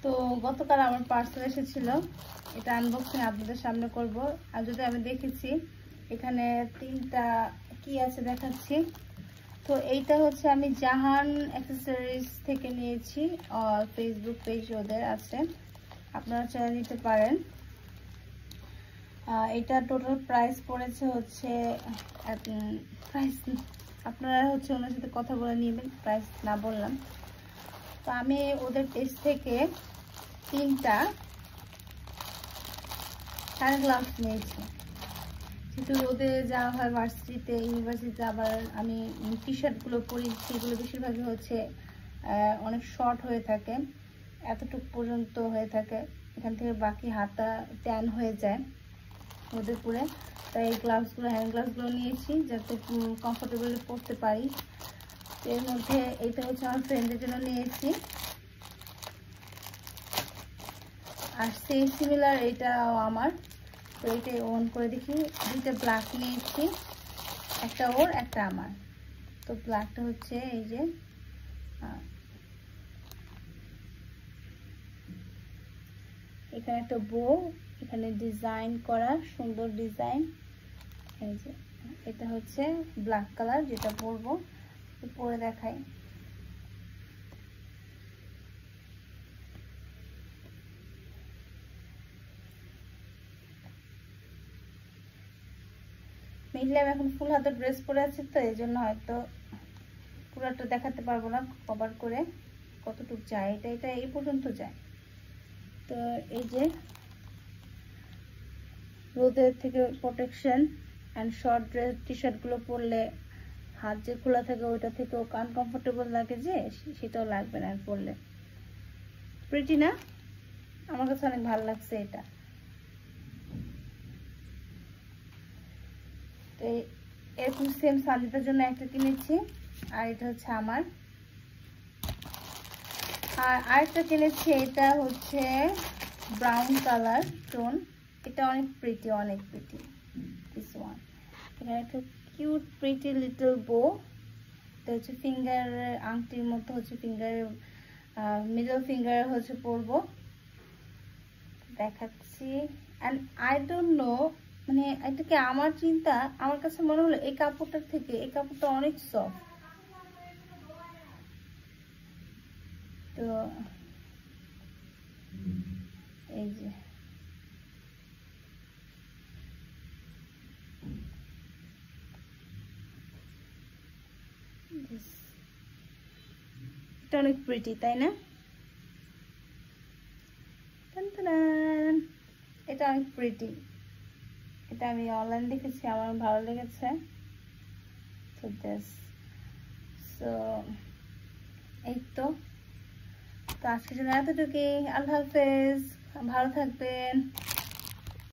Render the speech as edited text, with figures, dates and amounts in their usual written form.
তো গতকাল আমার পার্সেল এসেছিল, এটা আনবক্সিং আপনাদের সামনে করব। আর যদি আমি দেখেছি এখানে 3টা কি আছে দেখাচ্ছি। তো এইটা হচ্ছে আমি জাহান অ্যাক্সেসরিজ থেকে নিয়েছি, ফেসবুক পেজ ওদের আছে, আপনারা চাইলে নিতে পারেন। এটা টোটাল প্রাইস পড়েছে হচ্ছে প্রাইস আপনারা হচ্ছে ওনার সাথে কথা বলে নেবেন, প্রাইস না বললাম। তো আমি ওদের পেজ থেকে 3টা সানগ্লাস নিয়েছি। যেহেতু রোদে যাওয়া হয় ভার্সিটিতে, ইউনিভার্সিটিতে, আবার আমি টি শার্টগুলো পরি, সেগুলো বেশিরভাগই হচ্ছে অনেক শর্ট হয়ে থাকে, এতটুকু পর্যন্ত হয়ে থাকে, এখান থেকে বাকি হাতটা ট্যান হয়ে যায় রোদে পুড়ে। তাই এই গ্লাভসগুলো, হ্যান্ড গ্লাভসগুলো নিয়েছি যাতে কমফোর্টেবলি পরতে পারি। এর মধ্যে এইটা হচ্ছে আমার ফ্রেন্ডের জন্য নিয়েছি, আর সেম সিমিলার এটাও আমার। তো এইটাই অন করে দেখি, 2টা ব্ল্যাক নিয়েছি, একটা ওর একটা আমার। তো ব্ল্যাকটা হচ্ছে এই যে এখানে একটা বো, এখানে ডিজাইন করা সুন্দর ডিজাইন। এই যে এটা হচ্ছে ব্ল্যাক কালার, যেটা পরবো, পরে দেখাই। মেঘলা এখন ফুল হাতের ড্রেস পরে আছে, তো এই জন্য হয়তো পুরোটা দেখাতে পারবো না কভার করে, কতটুকু যায়। এটা এই পর্যন্ত যায়। তো এই যে রোদের থেকে প্রোটেকশন, অ্যান্ড শর্ট ড্রেস টি শার্টগুলো পরলে হাত যে খোলা থাকে ওইটা থেকেও আনকমফোর্টেবল লাগে, যে সেটাও লাগবে না পরলে। প্রিটি না? আমার কাছে অনেক ভালো লাগছে এটা। তো এরকম সেম সাজিটার জন্য একটা কিনেছি, আর এটা হচ্ছে আমার। আর আরেকটা কিনেছি, এটা হচ্ছে ব্রাউন কালার টোন, এটা অনেক প্রিটি, অনেক প্রিটি। দিস ওয়ান, এখানে একটা কিউট প্রিটি লিটল বো, এটা হচ্ছে ফিঙ্গার আংটির মতো, হচ্ছে ফিঙ্গার মিডল ফিঙ্গার হচ্ছে পরবো, দেখাচ্ছি। অ্যান্ড আই ডোন্ট নো, মানে এটাকে আমার চিন্তা, আমার কাছে মনে হলো এই কাপড়টার থেকে এই কাপড়টা অনেক সফট। তো এই যে এটা অনেক প্রিটি, তাই না? এটা অনেক প্রিটি, এটা আমি অনলাইন দেখেছি, আমার ভালো লেগেছে। তো সো এই তো আজকের জন্য এতটুকুই। আল্লাহ হাফেজ, ভালো থাকবেন।